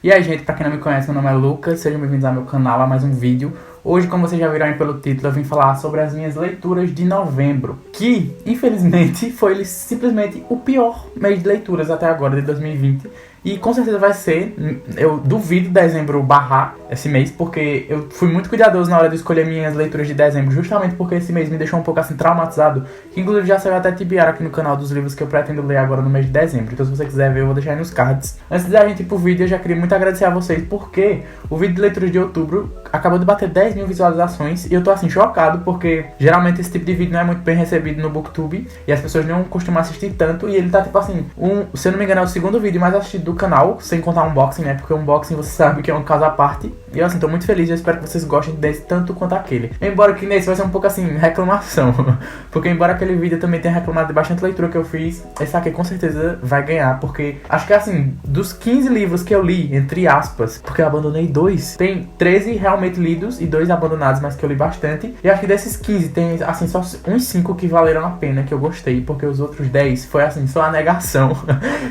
E aí, gente, pra quem não me conhece, meu nome é Lucas, sejam bem-vindos ao meu canal, a mais um vídeo. Hoje, como vocês já viram aí pelo título, eu vim falar sobre as minhas leituras de novembro, que, infelizmente, foi simplesmente o pior mês de leituras até agora, de 2020. E com certeza vai ser, eu duvido dezembro barrar esse mês, porque eu fui muito cuidadoso na hora de escolher minhas leituras de dezembro, justamente porque esse mês me deixou um pouco assim traumatizado, que inclusive já saiu até TBR aqui no canal dos livros que eu pretendo ler agora no mês de dezembro. Então se você quiser ver, eu vou deixar aí nos cards. Antes da gente ir pro vídeo, eu já queria muito agradecer a vocês, porque o vídeo de leituras de outubro acabou de bater 10 mil visualizações, e eu tô assim chocado, porque geralmente esse tipo de vídeo não é muito bem recebido no Booktube, e as pessoas não costumam assistir tanto, e ele tá tipo assim, se eu não me engano é o segundo vídeo mais assistido do canal, sem contar unboxing, né? Porque o unboxing você sabe que é um caso à parte. E eu assim, tô muito feliz, eu espero que vocês gostem desse tanto quanto aquele. Embora que nesse vai ser um pouco assim, reclamação. Porque embora aquele vídeo eu também tenha reclamado de bastante leitura que eu fiz, esse aqui com certeza vai ganhar. Porque acho que assim, dos 15 livros que eu li, entre aspas, porque eu abandonei 2, tem 13 realmente lidos e 2 abandonados, mas que eu li bastante. E acho que desses 15 tem assim, só uns 5 que valeram a pena, que eu gostei. Porque os outros 10 foi assim, só a negação.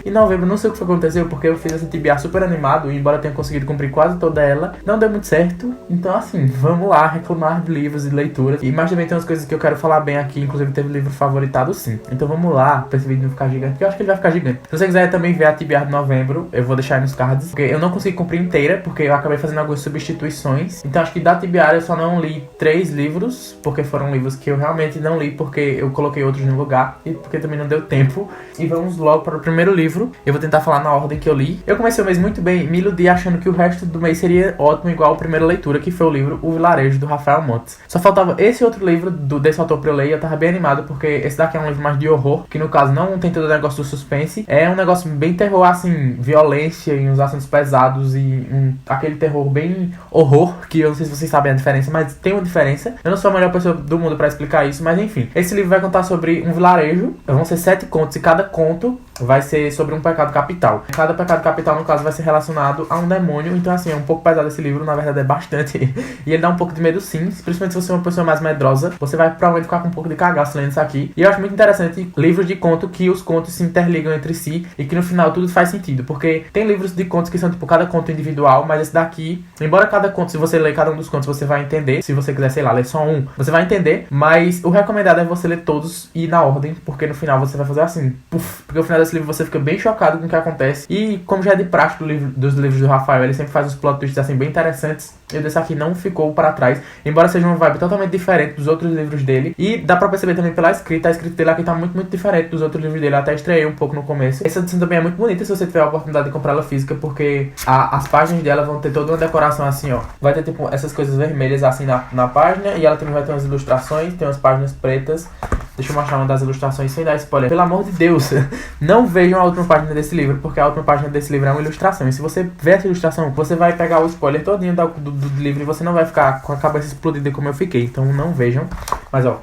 Em novembro não sei o que foi que aconteceu, porque eu fiz essa TBA super animado, e embora eu tenha conseguido cumprir quase toda ela, não deu muito certo. Então assim, vamos lá reclamar de livros e leituras. Mas também tem umas coisas que eu quero falar bem aqui, inclusive teve livro favoritado sim. Então vamos lá, pra esse vídeo não ficar gigante, porque eu acho que ele vai ficar gigante. Se você quiser também ver a TBA de novembro, eu vou deixar aí nos cards, porque eu não consegui cumprir inteira, porque eu acabei fazendo algumas substituições. Então acho que da TBA eu só não li 3 livros, porque foram livros que eu realmente não li, porque eu coloquei outros no lugar, e porque também não deu tempo. E vamos logo para o primeiro livro. Eu vou tentar falar na ordem que eu li. Eu comecei o mês muito bem, me iludi achando que o resto do mês seria ótimo, igual a primeira leitura, que foi o livro O Vilarejo, do Rafael Montes. Só faltava esse outro livro desse autor pra eu ler, e eu tava bem animado, porque esse daqui é um livro mais de horror, que no caso não tem todo o negócio do suspense, é um negócio bem terror, assim, violência e uns assuntos pesados, e aquele terror bem horror, que eu não sei se vocês sabem a diferença, mas tem uma diferença. Eu não sou a melhor pessoa do mundo pra explicar isso, mas enfim. Esse livro vai contar sobre um vilarejo, vão ser 7 contos, e cada conto vai ser sobre um pecado capital. Cada pecado capital, no caso, vai ser relacionado a um demônio. Então, assim, é um pouco pesado esse livro, na verdade é bastante. E ele dá um pouco de medo, sim. Principalmente se você é uma pessoa mais medrosa, você vai provavelmente ficar com um pouco de cagaço lendo isso aqui. E eu acho muito interessante livros de conto que os contos se interligam entre si e que no final tudo faz sentido. Porque tem livros de contos que são, tipo, cada conto individual, mas esse daqui, embora cada conto, se você ler cada um dos contos, você vai entender. Se você quiser, sei lá, ler só um, você vai entender. Mas o recomendado é você ler todos e ir na ordem, porque no final você vai fazer assim, puf. Porque no final desse livro você fica bem chocado com o que acontece. E como já é de praxe dos livros do Rafael, ele sempre faz uns plot twists assim bem interessantes. E desse aqui não ficou para trás, embora seja uma vibe totalmente diferente dos outros livros dele. E dá pra perceber também pela escrita, a escrita dele aqui tá muito, muito diferente dos outros livros dele. Eu até estreiei um pouco no começo. Essa edição também é muito bonita, se você tiver a oportunidade de comprar ela física, porque as páginas dela vão ter toda uma decoração assim, ó. Vai ter tipo essas coisas vermelhas assim na página, e ela também vai ter umas ilustrações, tem umas páginas pretas. Deixa eu mostrar uma das ilustrações sem dar spoiler. Pelo amor de Deus, não vejam a última página desse livro, porque a última página desse livro é uma ilustração. E se você ver essa ilustração, você vai pegar o spoiler todinho do livro, e você não vai ficar com a cabeça explodida como eu fiquei. Então não vejam. Mas ó,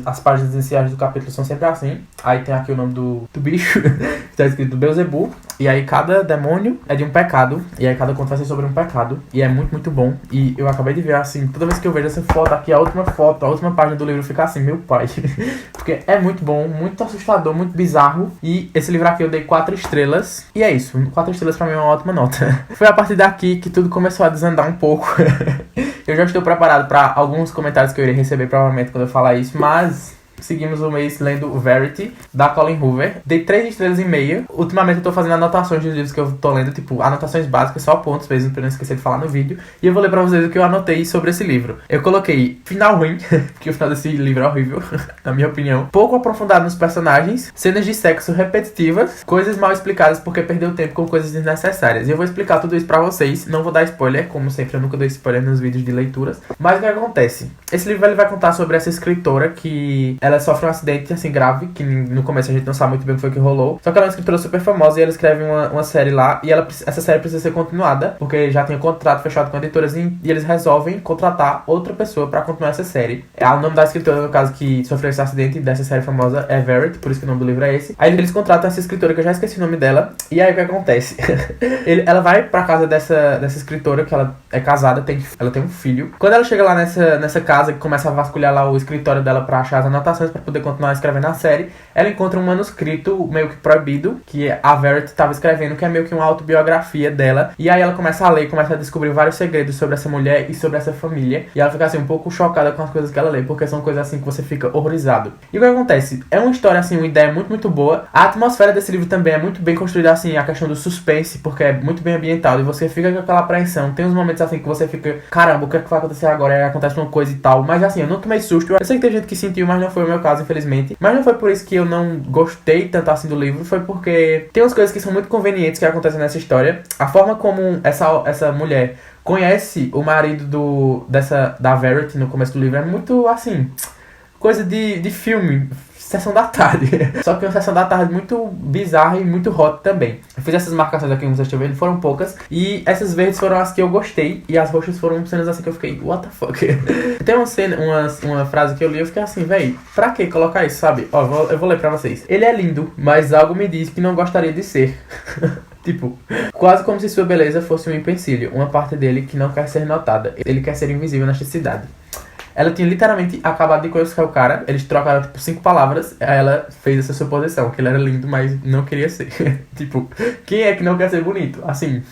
as páginas iniciais do capítulo são sempre assim. Aí tem aqui o nome do bicho, que tá escrito Beelzebub. E aí cada demônio é de um pecado. E aí cada conto vai ser sobre um pecado. E é muito, muito bom. E eu acabei de ver assim, toda vez que eu vejo essa foto aqui, a última página do livro fica assim, meu pai. Porque é muito bom, muito assustador, muito bizarro. E esse livro aqui eu dei 4 estrelas. E é isso, 4 estrelas pra mim é uma ótima nota. Foi a partir daqui que tudo começou a desandar um pouco. Eu já estou preparado para alguns comentários que eu irei receber provavelmente quando eu falar isso, mas seguimos o mês lendo o Verity, da Colleen Hoover. Dei 3 estrelas e meia. Ultimamente eu tô fazendo anotações dos livros que eu tô lendo, tipo, anotações básicas, só pontos mesmo, pra não esquecer de falar no vídeo. E eu vou ler pra vocês o que eu anotei sobre esse livro. Eu coloquei final ruim, porque o final desse livro é horrível, na minha opinião. Pouco aprofundado nos personagens, cenas de sexo repetitivas, coisas mal explicadas porque perdeu tempo com coisas desnecessárias. E eu vou explicar tudo isso pra vocês, não vou dar spoiler, como sempre eu nunca dou spoiler nos vídeos de leituras. Mas o que acontece? Esse livro ele vai contar sobre essa escritora que ela sofre um acidente assim grave, que no começo a gente não sabe muito bem o que foi que rolou. Só que ela é uma escritora super famosa e ela escreve uma série lá, e essa série precisa ser continuada, porque já tem um contrato fechado com editoras, e eles resolvem contratar outra pessoa pra continuar essa série. O nome da escritora, no caso, que sofreu esse acidente dessa série famosa é Verity, por isso que o nome do livro é esse. Aí eles contratam essa escritora, que eu já esqueci o nome dela, e aí o que acontece? Ela vai pra casa dessa escritora, que ela é casada, ela tem um filho. Quando ela chega lá nessa casa, que começa a vasculhar lá o escritório dela pra achar as anotações autorizações pra poder continuar escrevendo a série, ela encontra um manuscrito meio que proibido, que a Verity tava escrevendo, que é meio que uma autobiografia dela. E aí ela começa a ler, começa a descobrir vários segredos sobre essa mulher e sobre essa família. E ela fica assim um pouco chocada com as coisas que ela lê, porque são coisas assim que você fica horrorizado. E o que acontece? É uma história assim, uma ideia muito, muito boa. A atmosfera desse livro também é muito bem construída, assim, a questão do suspense, porque é muito bem ambientado e você fica com aquela apreensão. Tem uns momentos assim que você fica, caramba, o que é que vai acontecer agora? Aí acontece uma coisa e tal. Mas assim, eu não tomei susto. Eu sei que tem gente que sentiu, mas não foi o meu caso, infelizmente. Mas não foi por isso que eu não gostei tanto assim do livro, foi porque tem umas coisas que são muito convenientes que acontecem nessa história. A forma como essa mulher conhece o marido da Verity no começo do livro é muito, assim, coisa de filme, sessão da tarde. Só que uma sessão da tarde muito bizarra e muito hot também. Eu fiz essas marcações aqui, como vocês estão vendo, foram poucas. E essas verdes foram as que eu gostei. E as roxas foram cenas assim que eu fiquei, what the fuck? Tem uma frase que eu li e eu fiquei assim, véi, pra que colocar isso, sabe? Ó, eu vou ler pra vocês. Ele é lindo, mas algo me diz que não gostaria de ser. Tipo, quase como se sua beleza fosse um empecilho. Uma parte dele que não quer ser notada. Ele quer ser invisível nesta cidade. Ela tinha literalmente acabado de conhecer o cara. Eles trocaram, tipo, 5 palavras. Aí ela fez essa suposição, que ele era lindo, mas não queria ser. Tipo, quem é que não quer ser bonito? Assim,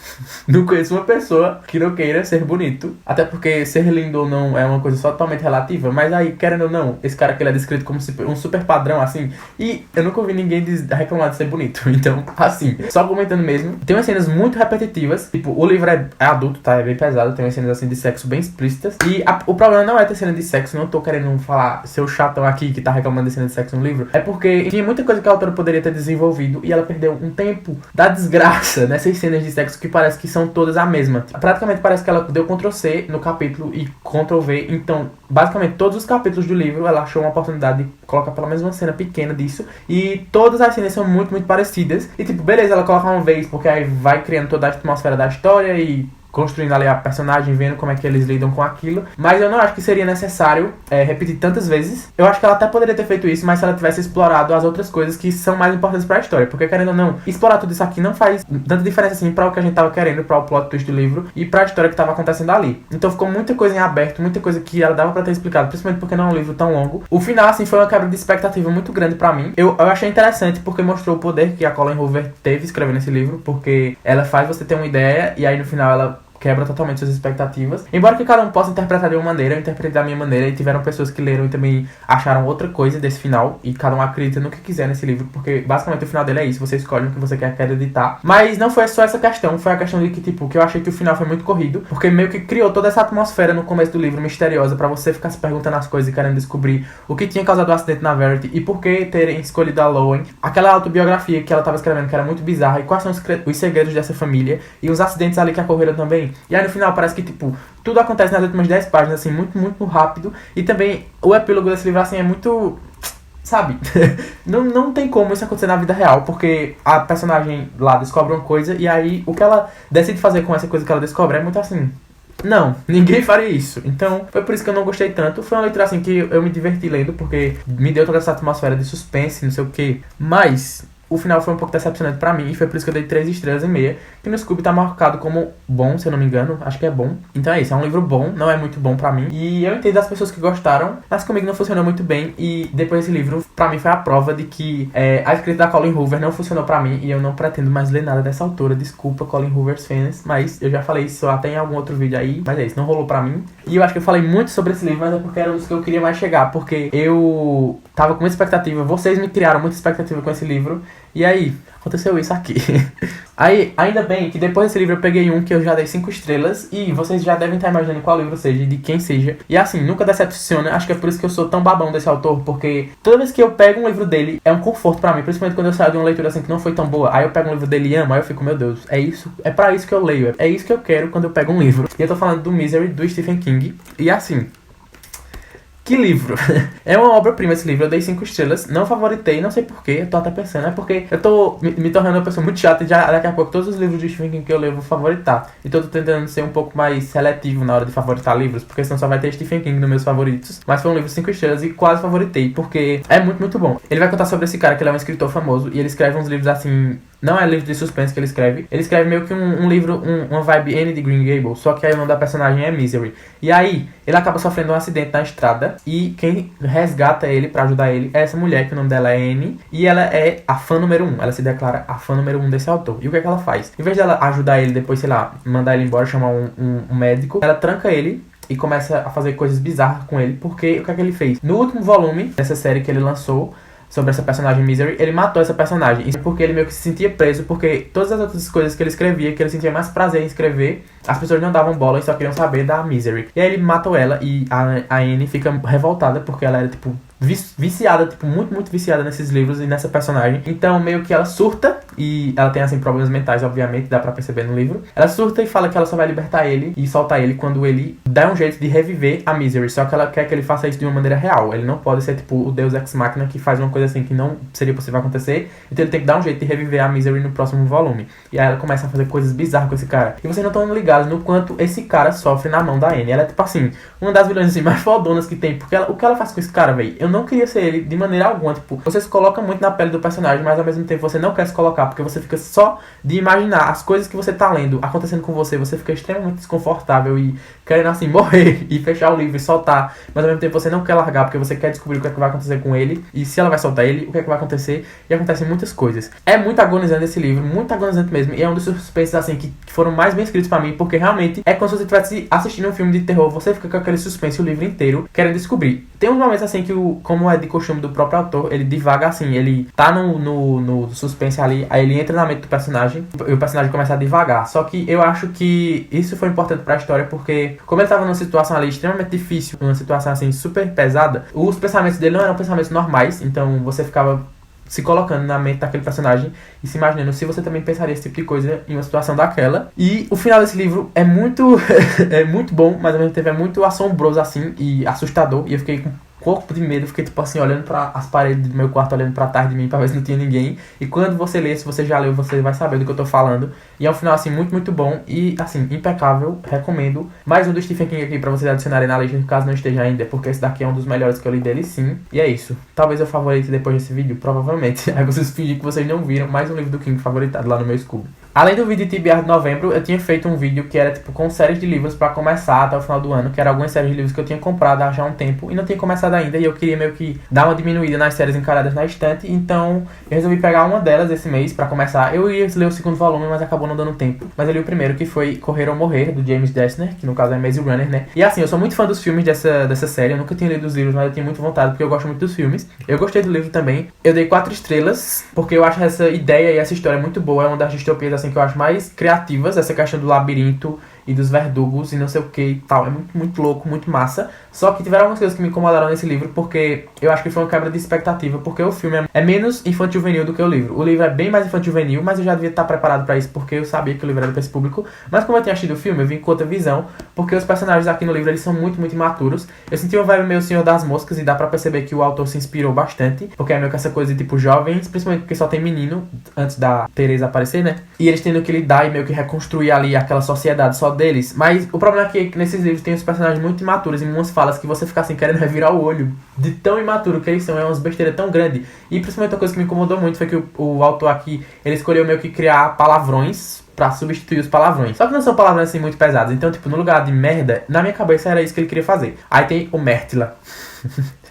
não conheço uma pessoa que não queira ser bonito. Até porque ser lindo ou não é uma coisa só totalmente relativa. Mas aí, querendo ou não, esse cara que ele é descrito como um super padrão, assim. E eu nunca ouvi ninguém reclamar de ser bonito. Então, assim, só comentando mesmo. Tem umas cenas muito repetitivas. Tipo, o livro é adulto, tá? É bem pesado. Tem umas cenas, assim, de sexo bem explícitas. E o problema não é ter cena de sexo, não tô querendo falar seu chatão aqui que tá reclamando de cena de sexo no livro, é porque tinha muita coisa que a autora poderia ter desenvolvido e ela perdeu um tempo da desgraça nessas cenas de sexo que parece que são todas a mesma. Praticamente parece que ela deu Ctrl+C no capítulo e Ctrl+V, então basicamente todos os capítulos do livro ela achou uma oportunidade de colocar pelo menos uma cena pequena disso e todas as cenas são muito, muito parecidas e tipo, beleza, ela coloca uma vez porque aí vai criando toda a atmosfera da história e construindo ali a personagem, vendo como é que eles lidam com aquilo. Mas eu não acho que seria necessário repetir tantas vezes. Eu acho que ela até poderia ter feito isso, mas se ela tivesse explorado as outras coisas que são mais importantes pra história. Porque, querendo ou não, explorar tudo isso aqui não faz tanta diferença assim pra o que a gente tava querendo, pra o plot twist do livro e pra história que tava acontecendo ali. Então ficou muita coisa em aberto, muita coisa que ela dava pra ter explicado, principalmente porque não é um livro tão longo. O final, assim, foi uma quebra de expectativa muito grande pra mim. Eu achei interessante porque mostrou o poder que a Colleen Hoover teve escrevendo esse livro, porque ela faz você ter uma ideia e aí no final ela quebra totalmente suas expectativas. Embora que cada um possa interpretar de uma maneira, eu interpretei da minha maneira e tiveram pessoas que leram e também acharam outra coisa desse final e cada um acredita no que quiser nesse livro, porque basicamente o final dele é isso, você escolhe o que você quer acreditar. Mas não foi só essa questão, foi a questão de que, tipo, que eu achei que o final foi muito corrido, porque meio que criou toda essa atmosfera no começo do livro misteriosa pra você ficar se perguntando as coisas e querendo descobrir o que tinha causado o acidente na Verity e por que terem escolhido a Lowen, aquela autobiografia que ela tava escrevendo que era muito bizarra e quais são os segredos dessa família e os acidentes ali que ocorreram também. E aí no final parece que, tipo, tudo acontece nas últimas 10 páginas, assim, muito, muito rápido. E também o epílogo desse livro, assim, é muito... Sabe? não tem como isso acontecer na vida real, porque a personagem lá descobre uma coisa e aí o que ela decide fazer com essa coisa que ela descobre é muito assim... Não, ninguém faria isso. Então, foi por isso que eu não gostei tanto. Foi uma leitura, assim, que eu me diverti lendo, porque me deu toda essa atmosfera de suspense, não sei o quê. Mas... o final foi um pouco decepcionante pra mim e foi por isso que eu dei 3 estrelas e meia, que no Scooby tá marcado como bom, se eu não me engano, acho que é bom. Então é isso, é um livro bom, não é muito bom pra mim. E eu entendo as pessoas que gostaram, mas comigo não funcionou muito bem. E depois desse livro, pra mim foi a prova de que a escrita da Colleen Hoover não funcionou pra mim e eu não pretendo mais ler nada dessa autora. Desculpa, Colleen Hoover's fans, mas eu já falei isso até em algum outro vídeo aí, mas é isso, não rolou pra mim. E eu acho que eu falei muito sobre esse livro, mas é porque era um dos que eu queria mais chegar, porque eu tava com muita expectativa, vocês me criaram muita expectativa com esse livro. E aí, aconteceu isso aqui. Aí, ainda bem que depois desse livro eu peguei um que eu já dei 5 estrelas. E vocês já devem estar imaginando qual livro seja e de quem seja. E assim, nunca decepciona. Acho que é por isso que eu sou tão babão desse autor. Porque toda vez que eu pego um livro dele, é um conforto pra mim. Principalmente quando eu saio de uma leitura assim que não foi tão boa. Aí eu pego um livro dele e amo. Aí eu fico, meu Deus, é isso? É pra isso que eu leio. É isso que eu quero quando eu pego um livro. E eu tô falando do Misery, do Stephen King. E assim... que livro! É uma obra-prima esse livro, eu dei 5 estrelas, não favoritei, não sei porquê, eu tô até pensando, é porque eu tô me tornando uma pessoa muito chata e já daqui a pouco todos os livros de Stephen King que eu leio eu vou favoritar. Então eu tô tentando ser um pouco mais seletivo na hora de favoritar livros, porque senão só vai ter Stephen King nos meus favoritos. Mas foi um livro 5 estrelas e quase favoritei, porque é muito, muito bom. Ele vai contar sobre esse cara que ele é um escritor famoso e ele escreve uns livros assim, Não é livro de suspense que ele escreve. Ele escreve meio que um livro, uma vibe Anne de Green Gables. Só que aí o nome da personagem é Misery. E aí, ele acaba sofrendo um acidente na estrada. E quem resgata ele pra ajudar ele é essa mulher, que o nome dela é Anne. E ela é a fã número 1. Ela se declara a fã número 1 desse autor. E o que é que ela faz? Em vez dela ajudar ele, depois, sei lá, mandar ele embora, chamar um médico, ela tranca ele e começa a fazer coisas bizarras com ele. Porque o que é que ele fez? No último volume dessa série que ele lançou sobre essa personagem Misery, ele matou essa personagem. Isso porque ele meio que se sentia preso, porque todas as outras coisas que ele escrevia, que ele sentia mais prazer em escrever, as pessoas não davam bola e só queriam saber da Misery. E aí ele matou ela e a Anne fica revoltada porque ela era, tipo, viciada, tipo, muito viciada nesses livros e nessa personagem. Então, meio que ela surta, e ela tem, assim, problemas mentais, obviamente, dá pra perceber no livro. Ela surta e fala que ela só vai libertar ele e soltar ele quando ele dá um jeito de reviver a Misery. Só que ela quer que ele faça isso de uma maneira real. Ele não pode ser, tipo, o Deus Ex Machina que faz uma coisa assim que não seria possível acontecer. Então ele tem que dar um jeito de reviver a Misery no próximo volume. E aí ela começa a fazer coisas bizarras com esse cara. E vocês não estão ligados no quanto esse cara sofre na mão da Anne. Ela é, tipo assim, uma das vilãs, assim, mais fodonas que tem. Porque o que ela faz com esse cara, velho? Eu não queria ser ele de maneira alguma. Tipo, você se coloca muito na pele do personagem, mas ao mesmo tempo você não quer se colocar, porque você fica só de imaginar as coisas que você tá lendo acontecendo com você. Você fica extremamente desconfortável e querendo, assim, morrer e fechar o livro e soltar. Mas ao mesmo tempo você não quer largar, porque você quer descobrir o que é que vai acontecer com ele. E se ela vai soltar ele, o que é que vai acontecer. E acontecem muitas coisas. É muito agonizante esse livro, muito agonizante mesmo. E é um dos suspensos, assim, que foram mais bem escritos pra mim, porque realmente é como se você estivesse assistindo um filme de terror. Você fica com aquele suspense o livro inteiro, querendo descobrir. Tem uns momentos, assim, que como é de costume do próprio autor, ele divaga, assim, ele tá no suspense ali, aí ele entra na mente do personagem e o personagem começa a divagar. Só que eu acho que isso foi importante pra história, porque como ele tava numa situação ali extremamente difícil, uma situação, assim, super pesada, os pensamentos dele não eram pensamentos normais, então você ficava se colocando na mente daquele personagem e se imaginando se você também pensaria esse tipo de coisa em uma situação daquela. E o final desse livro é muito é muito bom, mas ao mesmo tempo é muito assombroso, assim, e assustador. E eu fiquei com corpo de medo, fiquei, tipo assim, olhando para as paredes do meu quarto, olhando para trás de mim para ver se não tinha ninguém. E quando você lê, se você já leu, você vai saber do que eu tô falando. E é um final, assim, muito bom e, assim, impecável. Recomendo. Mais um do Stephen King aqui para vocês adicionarem na lista, caso não esteja ainda, porque esse daqui é um dos melhores que eu li dele, sim. E é isso. Talvez eu favorite depois desse vídeo, provavelmente. Aí vocês fingem que vocês não viram mais um livro do King favoritado lá no meu Scooby. Além do vídeo de TBR de novembro, eu tinha feito um vídeo que era, tipo, com séries de livros pra começar até o final do ano, que era algumas séries de livros que eu tinha comprado há já um tempo e não tinha começado ainda, e eu queria meio que dar uma diminuída nas séries encaradas na estante, então eu resolvi pegar uma delas esse mês pra começar. Eu ia ler o segundo volume, mas acabou não dando tempo. Mas eu li o primeiro, que foi Correr ou Morrer, do James Dessner, que no caso é Maze Runner, né? E assim, eu sou muito fã dos filmes dessa série, eu nunca tinha lido os livros, mas eu tinha muito vontade, porque eu gosto muito dos filmes. Eu gostei do livro também. Eu dei 4 estrelas, porque eu acho essa ideia e essa história muito boa, é uma das distopias, assim, que eu acho mais criativas, essa questão do labirinto e dos verdugos e não sei o que e tal. É muito louco, muito massa. Só que tiveram algumas coisas que me incomodaram nesse livro, porque eu acho que foi uma quebra de expectativa, porque o filme é menos infantil-juvenil do que o livro. O livro é bem mais infantil-juvenil, mas eu já devia estar preparado pra isso, porque eu sabia que o livro era pra esse público. Mas como eu tinha assistido o filme, eu vim com outra visão, porque os personagens aqui no livro, eles são muito imaturos. Eu senti uma vibe meio Senhor das Moscas, e dá pra perceber que o autor se inspirou bastante, porque é meio que essa coisa de, tipo, jovens, principalmente porque só tem menino, antes da Teresa aparecer, né? E eles tendo que lidar e meio que reconstruir ali aquela sociedade só deles. Mas o problema é que nesses livros tem os personagens muito imaturos e umas falas que você fica assim querendo revirar o olho de tão imaturo que eles são. É umas besteiras tão grandes. E principalmente a coisa que me incomodou muito foi que o autor aqui, ele escolheu meio que criar palavrões pra substituir os palavrões. Só que não são palavrões assim muito pesados. Então, tipo, no lugar de merda, na minha cabeça era isso que ele queria fazer. Aí tem o Mértila.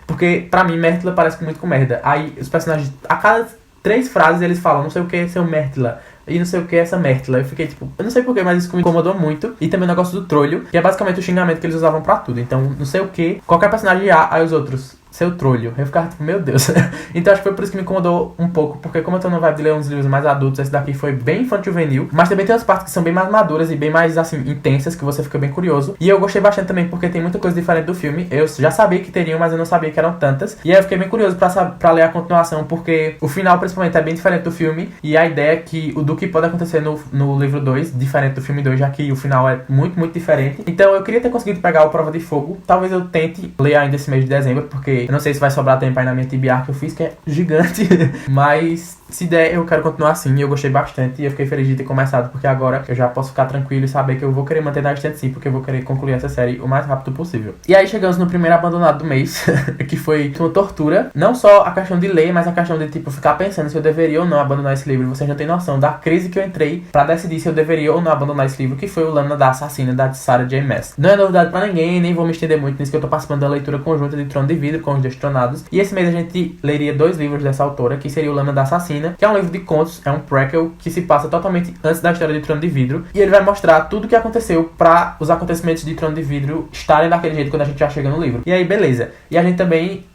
Porque pra mim Mértila parece muito com merda. Aí os personagens, a cada 3 frases eles falam não sei o que, seu Mértila. E não sei o que é essa Mértila. Eu fiquei tipo, eu não sei porquê, mas isso me incomodou muito. E também o negócio do trolho, que é basicamente o xingamento que eles usavam pra tudo. Então, não sei o que, qualquer personagem aí os outros, seu trolho. Eu ficava tipo, meu Deus. Então acho que foi por isso que me incomodou um pouco, porque como eu tô na vibe de ler uns livros mais adultos, esse daqui foi bem infantil-juvenil, mas também tem as partes que são bem mais maduras e bem mais, assim, intensas, que você fica bem curioso. E eu gostei bastante também, porque tem muita coisa diferente do filme. Eu já sabia que teriam, mas eu não sabia que eram tantas. E aí eu fiquei bem curioso pra ler a continuação, porque o final, principalmente, é bem diferente do filme, e a ideia é que do que pode acontecer no livro 2, diferente do filme 2, já que o final é muito diferente. Então eu queria ter conseguido pegar o Prova de Fogo. Talvez eu tente ler ainda esse mês de dezembro, porque eu não sei se vai sobrar tempo aí na minha TBR que eu fiz, que é gigante. Mas se der, eu quero continuar assim, e eu gostei bastante, e eu fiquei feliz de ter começado, porque agora eu já posso ficar tranquilo e saber que eu vou querer manter na estante sim, porque eu vou querer concluir essa série o mais rápido possível. E aí chegamos no primeiro abandonado do mês, que foi uma tortura, não só a questão de ler, mas a questão de, tipo, ficar pensando se eu deveria ou não abandonar esse livro. Vocês já têm noção da crise que eu entrei pra decidir se eu deveria ou não abandonar esse livro, que foi o Lâmina da Assassina, da Sarah J. Maas. Não é novidade pra ninguém, nem vou me estender muito nisso, que eu tô participando da leitura conjunta de Trono de Vidro com os Destronados, e esse mês a gente leria 2 livros dessa autora, que seria o Lâmina da Assassina, que é um livro de contos, é um prequel que se passa totalmente antes da história de Trono de Vidro, e ele vai mostrar tudo o que aconteceu pra os acontecimentos de Trono de Vidro estarem daquele jeito quando a gente já chega no livro. E aí, beleza. E a gente também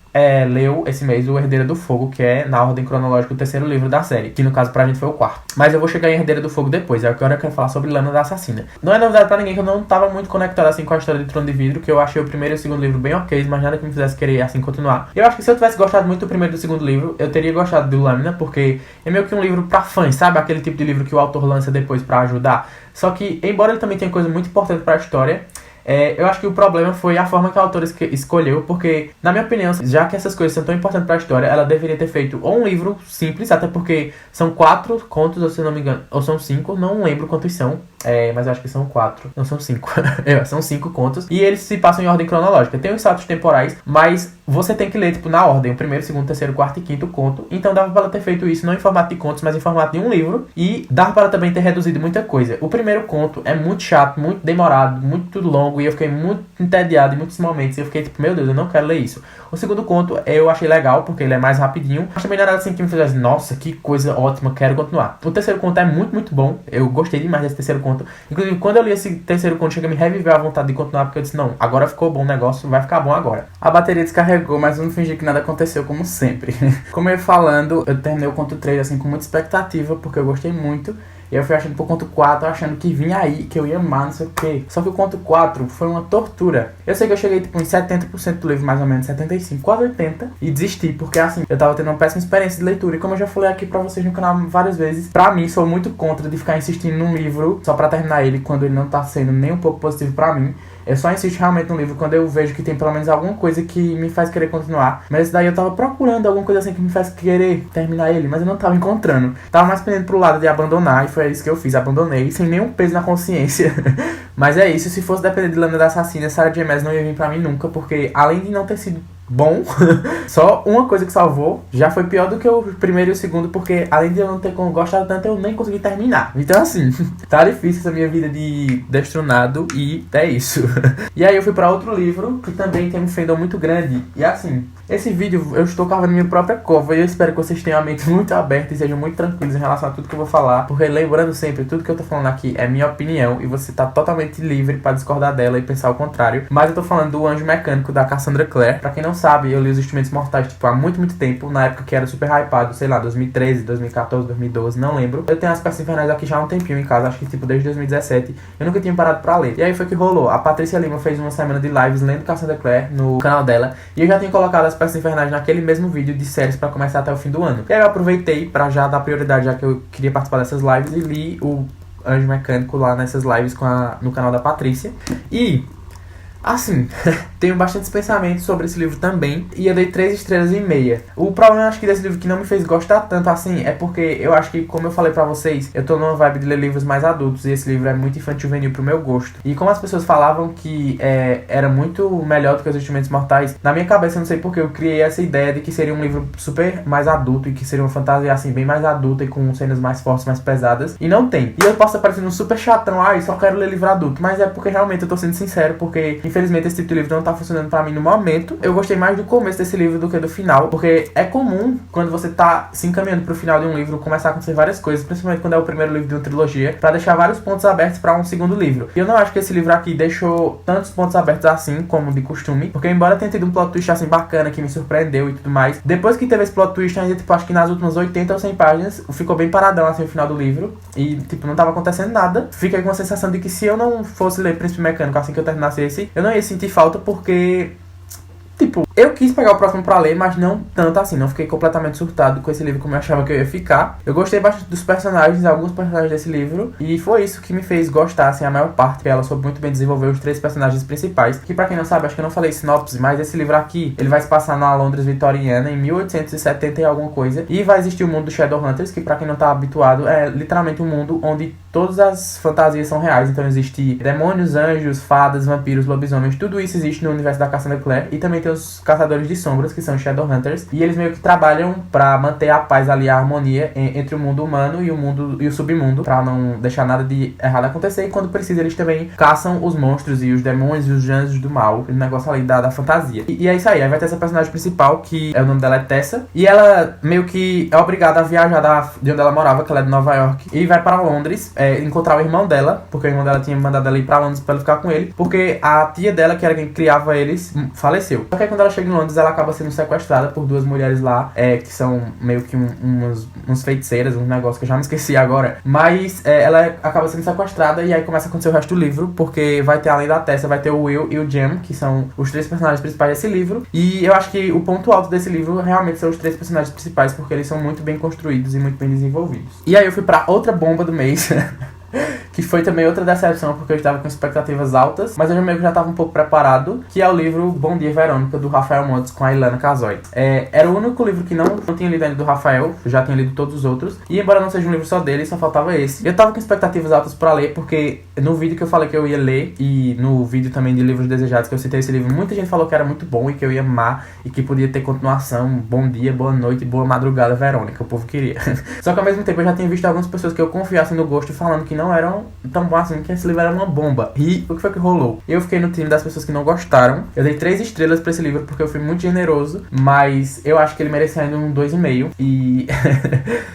leu esse mês o Herdeira do Fogo, que é, na ordem cronológica, o 3º livro da série, que no caso pra gente foi o 4º. Mas eu vou chegar em Herdeira do Fogo depois, agora eu quero falar sobre Lâmina da Assassina. Não é novidade pra ninguém que eu não tava muito conectado assim com a história de Trono de Vidro, que eu achei o primeiro e o segundo livro bem ok, mas nada que me fizesse querer assim continuar. Eu acho que se eu tivesse gostado muito do primeiro e do segundo livro, eu teria gostado do Lâmina, porque é meio que um livro pra fãs, sabe? Aquele tipo de livro que o autor lança depois pra ajudar. Só que, embora ele também tenha coisa muito importante pra história, eu acho que o problema foi a forma que a autora escolheu, porque, na minha opinião, já que essas coisas são tão importantes pra história, ela deveria ter feito ou um livro simples, até porque são 4 contos, ou se não me engano, ou são 5, não lembro quantos são. Mas eu acho que são 4, não são 5. São 5 contos. E eles se passam em ordem cronológica. Tem os saltos temporais, mas você tem que ler, tipo, na ordem. O primeiro, segundo, terceiro, quarto e quinto conto. Então dava pra ela ter feito isso não em formato de contos, mas em formato de um livro. E dava para ela também ter reduzido muita coisa. O primeiro conto é muito chato, muito demorado, muito longo. E eu fiquei muito entediado em muitos momentos. E eu fiquei tipo, meu Deus, eu não quero ler isso. O segundo conto eu achei legal, porque ele é mais rapidinho. Mas também não era assim que me fizesse, nossa, que coisa ótima, quero continuar. O terceiro conto é muito, muito bom. Eu gostei demais desse terceiro conto. Inclusive, quando eu li esse terceiro conto, chega a me reviver a vontade de continuar, porque eu disse, não, agora ficou bom o negócio, vai ficar bom agora. A bateria descarregou, mas eu não fingi que nada aconteceu, como sempre. Como eu ia falando, eu terminei o conto 3, assim, com muita expectativa, porque eu gostei muito. E eu fui achando pro conto 4, achando que vinha aí, que eu ia amar, não sei o quê. Só que o conto 4 foi uma tortura. Eu sei que eu cheguei, tipo, em 70% do livro, mais ou menos, 75%, quase 80%. E desisti, porque, assim, eu tava tendo uma péssima experiência de leitura. E como eu já falei aqui pra vocês no canal várias vezes, pra mim, sou muito contra de ficar insistindo num livro só pra terminar ele, quando ele não tá sendo nem um pouco positivo pra mim. Eu só insisto realmente no livro quando eu vejo que tem pelo menos alguma coisa que me faz querer continuar. Mas esse daí eu tava procurando alguma coisa assim que me faz querer terminar ele, mas eu não tava encontrando. Tava mais pendendo pro lado de abandonar, e foi isso que eu fiz. Abandonei, sem nenhum peso na consciência. Mas é isso, se fosse depender de Lâmina da Assassina, Sarah J. Maas não ia vir pra mim nunca, porque além de não ter sido bom, só uma coisa que salvou, já foi pior do que o primeiro e o segundo, porque além de eu não ter gostado tanto, eu nem consegui terminar. Então assim, tá difícil essa minha vida de destronado e é isso. E aí eu fui pra outro livro, que também tem um fandom muito grande, e assim, esse vídeo eu estou cavando minha própria cova, e eu espero que vocês tenham a mente muito aberta e sejam muito tranquilos em relação a tudo que eu vou falar, porque lembrando sempre, tudo que eu tô falando aqui é minha opinião, e você tá totalmente livre pra discordar dela e pensar o contrário. Mas eu tô falando do Anjo Mecânico, da Cassandra Clare. Pra quem não sabe, eu li Os Instrumentos Mortais, tipo, há muito, muito tempo, na época que era super hypado, sei lá, 2013, 2014, 2012, não lembro. Eu tenho as peças infernais aqui já há um tempinho em casa, acho que tipo desde 2017, eu nunca tinha parado pra ler. E aí foi que rolou, a Patrícia Lima fez uma semana de lives lendo Cassandra Clare no canal dela, e eu já tinha colocado as peças infernais naquele mesmo vídeo de séries pra começar até o fim do ano. E aí eu aproveitei pra já dar prioridade, já que eu queria participar dessas lives, e li o Anjo Mecânico lá nessas lives no canal da Patrícia. E assim, tenho bastantes pensamentos sobre esse livro também, e eu dei 3 estrelas e meia. O problema, acho que desse livro que não me fez gostar tanto assim, é porque eu acho que, como eu falei pra vocês, eu tô numa vibe de ler livros mais adultos, e esse livro é muito infantil-juvenil pro meu gosto. E como as pessoas falavam que era muito melhor do que Os Instrumentos Mortais, na minha cabeça, eu não sei porque, eu criei essa ideia de que seria um livro super mais adulto, e que seria uma fantasia, assim, bem mais adulta, e com cenas mais fortes, mais pesadas, e não tem. E eu posso estar parecendo um super chatão, só quero ler livro adulto, mas é porque realmente eu tô sendo sincero, porque infelizmente esse tipo de livro não tá funcionando pra mim no momento. Eu gostei mais do começo desse livro do que do final, porque é comum, quando você tá se encaminhando pro final de um livro, começar a acontecer várias coisas, principalmente quando é o primeiro livro de uma trilogia, pra deixar vários pontos abertos pra um segundo livro. E eu não acho que esse livro aqui deixou tantos pontos abertos assim, como de costume, porque embora tenha tido um plot twist assim bacana, que me surpreendeu e tudo mais, depois que teve esse plot twist, ainda tipo, acho que nas últimas 80 ou 100 páginas, ficou bem paradão assim o final do livro, e tipo, não tava acontecendo nada. Fiquei com a sensação de que se eu não fosse ler Príncipe Mecânico assim que eu terminasse esse, eu não ia sentir falta, porque tipo, tipo, eu quis pegar o próximo pra ler, mas não tanto assim. Não fiquei completamente surtado com esse livro como eu achava que eu ia ficar. Eu gostei bastante dos personagens, alguns personagens desse livro. E foi isso que me fez gostar, assim, a maior parte. Porque ela soube muito bem desenvolver os 3 personagens principais. Que pra quem não sabe, acho que eu não falei sinopse, mas esse livro aqui, ele vai se passar na Londres vitoriana, em 1870 e alguma coisa. E vai existir o mundo dos Shadowhunters, que pra quem não tá habituado, é literalmente um mundo onde todas as fantasias são reais. Então existe demônios, anjos, fadas, vampiros, lobisomens. Tudo isso existe no universo da Cassandra Clare. E também tem os caçadores de sombras, que são os Shadowhunters. E eles meio que trabalham pra manter a paz ali, a harmonia entre o mundo humano e o submundo, pra não deixar nada de errado acontecer. E quando precisa, eles também caçam os monstros e os demônios e os anjos do mal. O negócio ali da fantasia. E é isso aí. Aí vai ter essa personagem principal, que o nome dela é Tessa. E ela meio que é obrigada a viajar de onde ela morava, que ela é de Nova York. E vai para Londres encontrar o irmão dela, porque o irmão dela tinha mandado ela ir pra Londres pra ela ficar com ele, porque a tia dela, que era quem criava eles, faleceu. Só que aí, quando ela chega em Londres, ela acaba sendo sequestrada por 2 mulheres lá, que são meio que uns feiticeiras, um negócio que eu já me esqueci agora. Mas ela acaba sendo sequestrada e aí começa a acontecer o resto do livro, porque vai ter, além da Tessa, vai ter o Will e o Jem, que são os 3 personagens principais desse livro. E eu acho que o ponto alto desse livro realmente são os 3 personagens principais, porque eles são muito bem construídos e muito bem desenvolvidos. E aí eu fui pra outra bomba do mês, que foi também outra decepção, porque eu estava com expectativas altas, mas eu meio que já estava um pouco preparado, que é o livro Bom Dia, Verônica, do Rafael Montes, com a Ilana Casoy. Era o único livro que não tinha lido ainda do Rafael, eu já tinha lido todos os outros, e embora não seja um livro só dele, só faltava esse. Eu tava com expectativas altas pra ler, porque no vídeo que eu falei que eu ia ler, e no vídeo também de livros desejados que eu citei esse livro, muita gente falou que era muito bom e que eu ia amar, e que podia ter continuação. Bom dia, boa noite, boa madrugada, Verônica, o povo queria. Só que ao mesmo tempo eu já tinha visto algumas pessoas que eu confiasse no gosto falando que não eram tão bom assim, que esse livro era uma bomba. E o que foi que rolou? Eu fiquei no time das pessoas que não gostaram. Eu dei 3 estrelas pra esse livro porque eu fui muito generoso, mas eu acho que ele merecia ainda um 2,5. E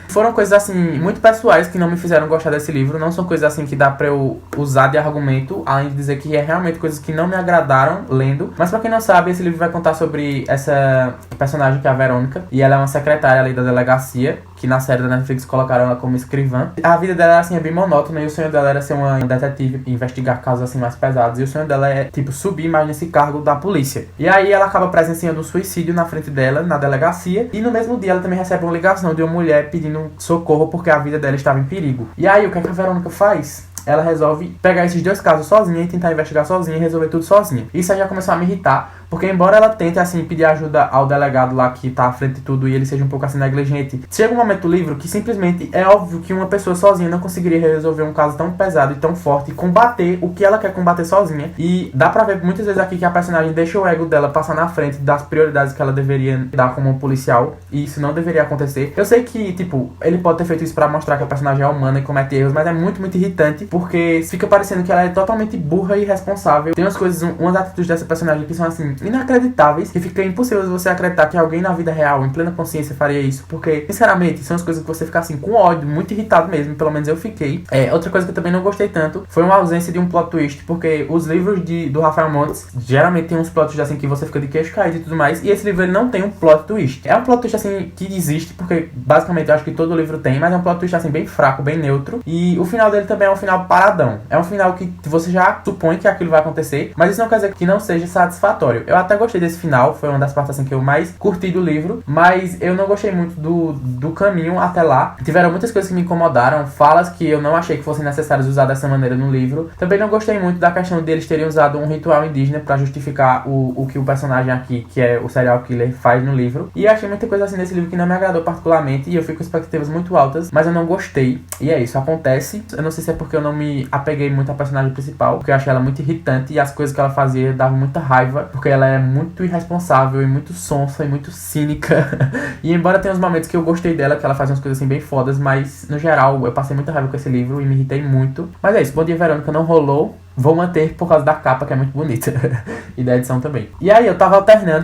foram coisas assim, muito pessoais, que não me fizeram gostar desse livro. Não são coisas assim que dá pra eu usar de argumento, além de dizer que é realmente coisas que não me agradaram lendo. Mas pra quem não sabe, esse livro vai contar sobre essa personagem que é a Verônica, e ela é uma secretária ali da delegacia, que na série da Netflix colocaram ela como escrivã. A vida dela, assim, é bem monótona, e o sonho dela era ser uma detetive e investigar casos, assim, mais pesados. E o sonho dela é, tipo, subir mais nesse cargo da polícia. E aí ela acaba presenciando um suicídio na frente dela, na delegacia. E no mesmo dia ela também recebe uma ligação de uma mulher pedindo socorro porque a vida dela estava em perigo. E aí, o que é que a Verônica faz? Ela resolve pegar esses 2 casos sozinha e tentar investigar sozinha e resolver tudo sozinha. Isso aí já começou a me irritar, porque embora ela tente, assim, pedir ajuda ao delegado lá que tá à frente de tudo e ele seja um pouco, assim, negligente, chega um momento do livro que simplesmente é óbvio que uma pessoa sozinha não conseguiria resolver um caso tão pesado e tão forte e combater o que ela quer combater sozinha. E dá pra ver muitas vezes aqui que a personagem deixa o ego dela passar na frente das prioridades que ela deveria dar como um policial, e isso não deveria acontecer. Eu sei que, tipo, ele pode ter feito isso pra mostrar que a personagem é humana e comete erros, mas é muito, muito irritante, porque fica parecendo que ela é totalmente burra e irresponsável. Tem umas coisas, umas atitudes dessa personagem que são, assim, inacreditáveis, e fica impossível você acreditar que alguém na vida real, em plena consciência, faria isso, porque, sinceramente, são as coisas que você fica, assim, com ódio, muito irritado mesmo, pelo menos eu fiquei. Outra coisa que eu também não gostei tanto foi uma ausência de um plot twist, porque os livros do Rafael Montes geralmente tem uns plot twists, assim, que você fica de queixo caído e tudo mais, e esse livro ele não tem um plot twist. É um plot twist, assim, que existe, porque basicamente eu acho que todo livro tem, mas é um plot twist, assim, bem fraco, bem neutro, e o final dele também é um final paradão. É um final que você já supõe que aquilo vai acontecer, mas isso não quer dizer que não seja satisfatório. Eu até gostei desse final, foi uma das partes, assim, que eu mais curti do livro, mas eu não gostei muito do caminho até lá. Tiveram muitas coisas que me incomodaram, falas que eu não achei que fossem necessárias usar dessa maneira no livro. Também não gostei muito da questão deles terem usado um ritual indígena pra justificar o que o personagem aqui, que é o serial killer, faz no livro. E achei muita coisa assim nesse livro que não me agradou particularmente, e eu fico com expectativas muito altas, mas eu não gostei. E é isso, acontece. Eu não sei se é porque eu não me apeguei muito à personagem principal, porque eu achei ela muito irritante, e as coisas que ela fazia davam muita raiva, porque ela é muito irresponsável e muito sonsa e muito cínica. E embora tenha uns momentos que eu gostei dela, que ela faz umas coisas assim bem fodas, mas no geral eu passei muita raiva com esse livro e me irritei muito. Mas é isso, Bom Dia, Verônica não rolou. Vou manter por causa da capa, que é muito bonita. E da edição também. E aí eu tava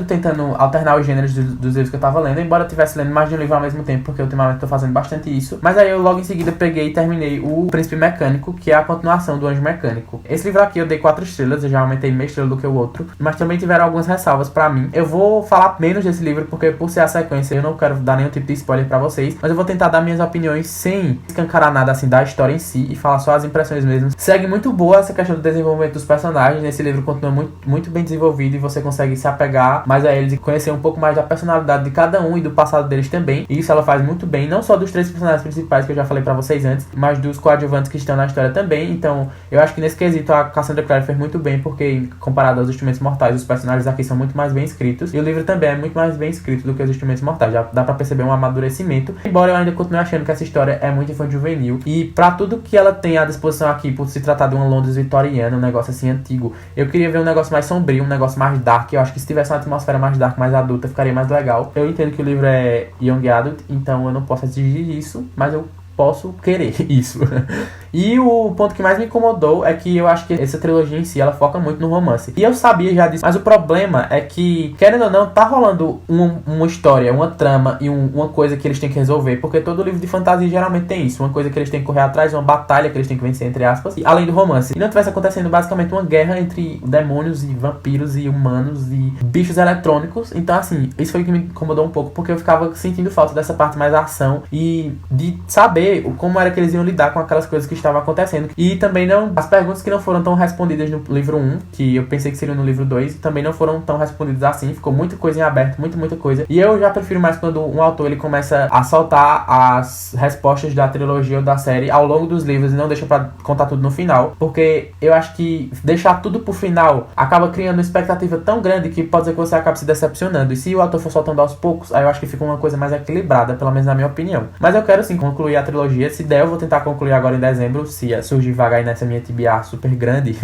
tentando alternar os gêneros dos livros que eu tava lendo, embora eu estivesse lendo mais de um livro ao mesmo tempo, porque ultimamente eu tô fazendo bastante isso. Mas aí eu logo em seguida peguei e terminei o Príncipe Mecânico, que é a continuação do Anjo Mecânico. Esse livro aqui eu dei 4 estrelas, eu já aumentei meia estrela do que o outro, mas também tiveram algumas ressalvas pra mim. Eu vou falar menos desse livro, porque por ser a sequência eu não quero dar nenhum tipo de spoiler pra vocês, mas eu vou tentar dar minhas opiniões sem escancarar nada assim da história em si, e falar só as impressões mesmo. Segue muito boa essa questão do desenvolvimento dos personagens. Nesse livro continua muito bem desenvolvido e você consegue se apegar mais a eles e conhecer um pouco mais da personalidade de cada um e do passado deles também. E isso ela faz muito bem, não só dos 3 personagens principais que eu já falei pra vocês antes, mas dos coadjuvantes que estão na história também. Então, eu acho que nesse quesito a Cassandra Clare fez muito bem, porque comparado aos Instrumentos Mortais, os personagens aqui são muito mais bem escritos. E o livro também é muito mais bem escrito do que os Instrumentos Mortais. Já dá pra perceber um amadurecimento. Embora eu ainda continue achando que essa história é muito infanto-juvenil. E pra tudo que ela tem à disposição aqui, por se tratar de uma Londres vitoriana, um negócio assim antigo, eu queria ver um negócio mais sombrio, um negócio mais dark. Eu acho que se tivesse uma atmosfera mais dark, mais adulta, ficaria mais legal. Eu entendo que o livro é Young Adult, então eu não posso exigir isso, mas eu posso querer isso. E o ponto que mais me incomodou é que eu acho que essa trilogia em si, ela foca muito no romance. E eu sabia já disso, mas o problema é que, querendo ou não, tá rolando uma história, uma trama e uma coisa que eles têm que resolver, porque todo livro de fantasia geralmente tem isso, uma coisa que eles têm que correr atrás, uma batalha que eles têm que vencer, entre aspas, e, além do romance. E não tivesse acontecendo basicamente uma guerra entre demônios e vampiros e humanos e bichos eletrônicos. Então, assim, isso foi o que me incomodou um pouco, porque eu ficava sentindo falta dessa parte mais ação e de saber como era que eles iam lidar com aquelas coisas que estava acontecendo. E também não, as perguntas que não foram tão respondidas no livro 1, que eu pensei que seriam no livro 2, também não foram tão respondidas assim. Ficou muita coisa em aberto, muita coisa. E eu já prefiro mais quando um autor ele começa a soltar as respostas da trilogia ou da série ao longo dos livros e não deixa pra contar tudo no final, porque eu acho que deixar tudo pro final acaba criando uma expectativa tão grande que pode ser que você acabe se decepcionando. E se o autor for soltando aos poucos, aí eu acho que fica uma coisa mais equilibrada, pelo menos na minha opinião. Mas eu quero sim concluir a trilogia. Se der, eu vou tentar concluir agora em dezembro. Se surgir vagar aí nessa minha TBA super grande,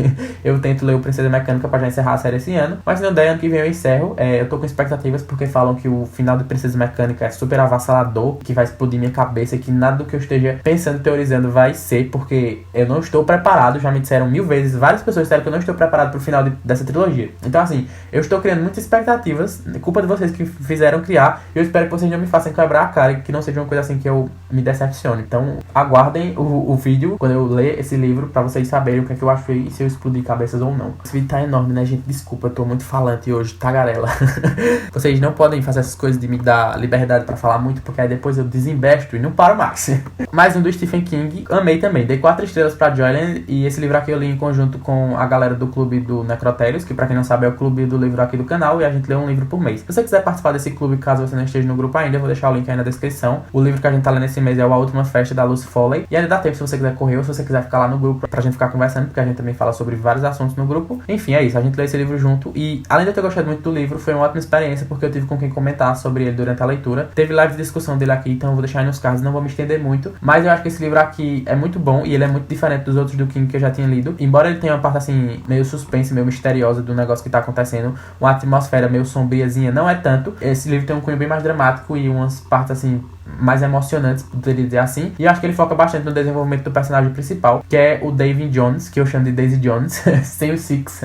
eu tento ler o Princesa Mecânica pra já encerrar a série esse ano. Mas se não der, ano que vem eu encerro. Eu tô com expectativas porque falam que o final do Princesa Mecânica é super avassalador, que vai explodir minha cabeça, que nada do que eu esteja pensando, teorizando vai ser, porque eu não estou preparado. Já me disseram 1000 vezes, várias pessoas disseram que eu não estou preparado pro final dessa trilogia. Então, assim, eu estou criando muitas expectativas, culpa de vocês que fizeram criar. Eu espero que vocês não me façam quebrar a cara e que não seja uma coisa assim que eu me decepcione. Então, aguardem o vídeo quando eu ler esse livro pra vocês saberem o que é que eu achei e se eu explodir cabeças ou não. Esse vídeo tá enorme, né, gente? Desculpa, eu tô muito falante hoje, tagarela. Vocês não podem fazer essas coisas de me dar liberdade pra falar muito, porque aí depois eu desembesto e não paro mais. Mais um do Stephen King, amei também. Dei 4 estrelas pra Joyland, e esse livro aqui eu li em conjunto com a galera do clube do Necrotérios, que pra quem não sabe é o clube do livro aqui do canal, e a gente lê um livro por mês. Se você quiser participar desse clube, caso você não esteja no grupo ainda, eu vou deixar o link aí na descrição. O livro que a gente tá lendo esse mês é A Última Festa, da Lucy Foley, e ainda dá tempo se você quiser correr ou se você quiser ficar lá no grupo pra gente ficar conversando, porque a gente também fala sobre vários assuntos no grupo. Enfim, é isso, a gente lê esse livro junto, e além de eu ter gostado muito do livro, foi uma ótima experiência, porque eu tive com quem comentar sobre ele durante a leitura. Teve live de discussão dele aqui, então eu vou deixar aí nos cards, não vou me estender muito, mas eu acho que esse livro aqui é muito bom, e ele é muito diferente dos outros do King que eu já tinha lido, embora ele tenha uma parte assim, meio suspense, meio misteriosa do negócio que tá acontecendo, uma atmosfera meio sombriazinha, não é tanto. Esse livro tem um cunho bem mais dramático e umas partes assim mais emocionantes, poderia dizer assim. E eu acho que ele foca bastante no desenvolvimento do personagem principal, que é o David Jones, que eu chamo de Daisy Jones, sem o Six,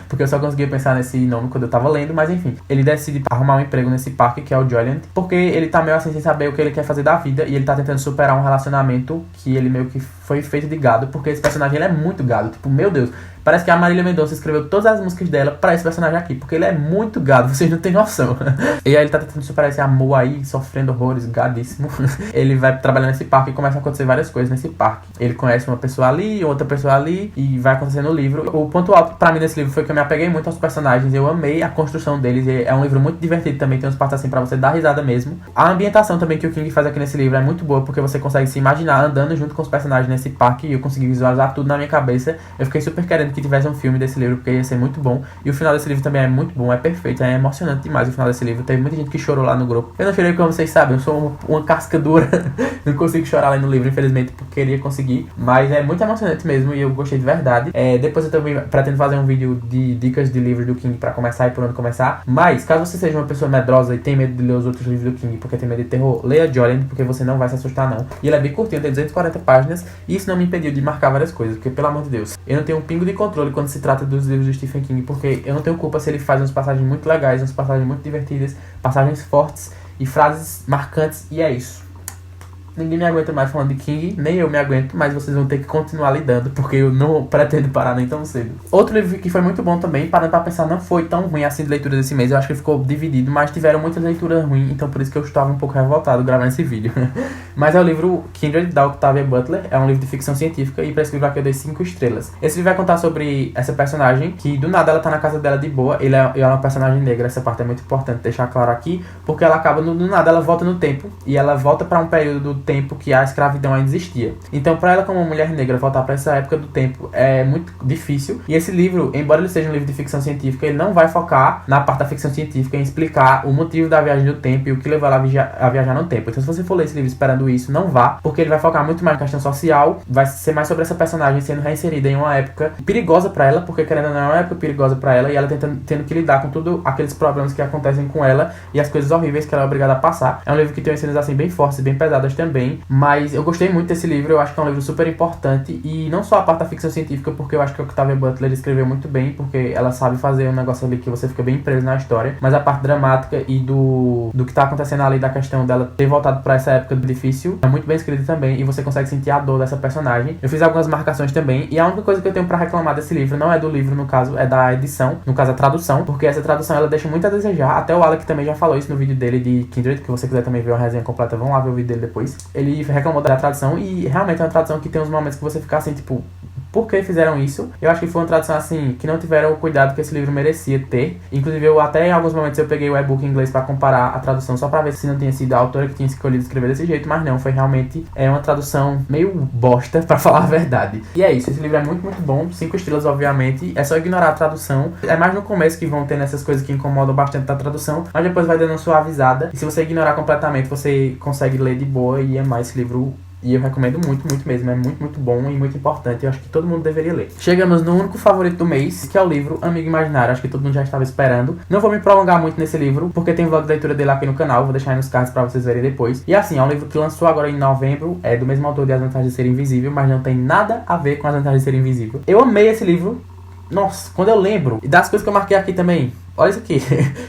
porque eu só conseguia pensar nesse nome quando eu tava lendo, mas enfim. Ele decide arrumar um emprego nesse parque, que é o Joyland, porque ele tá meio assim sem saber o que ele quer fazer da vida, e ele tá tentando superar um relacionamento que ele meio que foi feito de gado, porque esse personagem ele é muito gado, tipo, meu Deus. Parece que a Marília Mendonça escreveu todas as músicas dela pra esse personagem aqui, porque ele é muito gado, vocês não têm noção. E aí ele tá tentando superar esse amor aí, sofrendo horrores, gadíssimo. Ele vai trabalhar nesse parque e começa a acontecer várias coisas nesse parque. Ele conhece uma pessoa ali, outra pessoa ali, e vai acontecendo no livro. O ponto alto pra mim nesse livro foi que eu me apeguei muito aos personagens, eu amei a construção deles, é um livro muito divertido também, tem uns partes assim pra você dar risada mesmo. A ambientação também que o King faz aqui nesse livro é muito boa, porque você consegue se imaginar andando junto com os personagens nesse parque, e eu consegui visualizar tudo na minha cabeça. Eu fiquei super querendo que tivesse um filme desse livro, porque ia ser muito bom. E o final desse livro também é muito bom, é perfeito, é emocionante demais o final desse livro. Teve muita gente que chorou lá no grupo. Eu não chorei como vocês sabem, eu sou uma casca dura. Não consigo chorar lá no livro, infelizmente, porque queria conseguir. Mas é muito emocionante mesmo e eu gostei de verdade. Depois eu também pretendo fazer um vídeo de dicas de livros do King pra começar e por onde começar. Mas, caso você seja uma pessoa medrosa e tem medo de ler os outros livros do King porque tem medo de terror, leia Joyland, porque você não vai se assustar não. E ele é bem curtinho, tem 240 páginas, e isso não me impediu de marcar várias coisas, porque pelo amor de Deus, eu não tenho um pingo de controle quando se trata dos livros do Stephen King, porque eu não tenho culpa se ele faz umas passagens muito legais, umas passagens muito divertidas, passagens fortes e frases marcantes, e é isso. Ninguém me aguenta mais falando de King, nem eu me aguento, mas vocês vão ter que continuar lidando, porque eu não pretendo parar nem tão cedo. Outro livro que foi muito bom também, parando pra pensar, não foi tão ruim assim de leitura desse mês, eu acho que ficou dividido, mas tiveram muitas leituras ruins, então por isso que eu estava um pouco revoltado gravando esse vídeo. Mas é o livro Kindred, da Octavia Butler, é um livro de ficção científica, e pra esse livro aqui eu dei 5 estrelas. Esse livro vai contar sobre essa personagem, que do nada ela tá na casa dela de boa, ela é uma personagem negra, essa parte é muito importante deixar claro aqui, porque ela acaba, do nada, ela volta no tempo, e ela volta pra um período do tempo que a escravidão ainda existia. Então, para ela, como uma mulher negra, voltar para essa época do tempo é muito difícil. E esse livro, embora ele seja um livro de ficção científica, ele não vai focar na parte da ficção científica em explicar o motivo da viagem do tempo e o que levou ela a viajar no tempo. Então, se você for ler esse livro esperando isso, não vá, porque ele vai focar muito mais na questão social, vai ser mais sobre essa personagem sendo reinserida em uma época perigosa para ela, porque querendo ou não é uma época perigosa para ela, e ela tendo que lidar com tudo aqueles problemas que acontecem com ela e as coisas horríveis que ela é obrigada a passar. É um livro que tem cenas assim bem fortes e bem pesadas também, mas eu gostei muito desse livro, eu acho que é um livro super importante, e não só a parte da ficção científica, porque eu acho que a Octavia Butler escreveu muito bem, porque ela sabe fazer um negócio ali que você fica bem preso na história, mas a parte dramática e do que tá acontecendo ali, da questão dela ter voltado pra essa época difícil, é muito bem escrito também, e você consegue sentir a dor dessa personagem. Eu fiz algumas marcações também, e a única coisa que eu tenho pra reclamar desse livro, não é do livro no caso, é da edição, no caso a tradução, porque essa tradução ela deixa muito a desejar, até o Alec também já falou isso no vídeo dele de Kindred, que você quiser também ver uma resenha completa, vão lá ver o vídeo dele depois. Ele reclamou da tradução, e realmente é uma tradução que tem uns momentos que você fica assim, tipo, por que fizeram isso? Eu acho que foi uma tradução assim, que não tiveram o cuidado que esse livro merecia ter. Inclusive, eu até em alguns momentos eu peguei o e-book em inglês pra comparar a tradução, só pra ver se não tinha sido a autora que tinha escolhido escrever desse jeito, mas não, foi realmente uma tradução meio bosta, pra falar a verdade. E é isso, esse livro é muito, muito bom, 5 estrelas, obviamente, é só ignorar a tradução. É mais no começo que vão ter essas coisas que incomodam bastante da tradução, mas depois vai dando uma suavizada, e se você ignorar completamente, você consegue ler de boa e amar esse livro. E eu recomendo muito, muito mesmo. É muito, muito bom e muito importante. Eu acho que todo mundo deveria ler. Chegamos no único favorito do mês, que é o livro Amigo Imaginário. Acho que todo mundo já estava esperando. Não vou me prolongar muito nesse livro, porque tem vlog de leitura dele aqui no canal. Vou deixar aí nos cards pra vocês verem depois. E assim, é um livro que lançou agora em novembro. É do mesmo autor de As Vantagens de Ser Invisível, mas não tem nada a ver com As Vantagens de Ser Invisível. Eu amei esse livro. Nossa, quando eu lembro, e das coisas que eu marquei aqui também, olha isso aqui,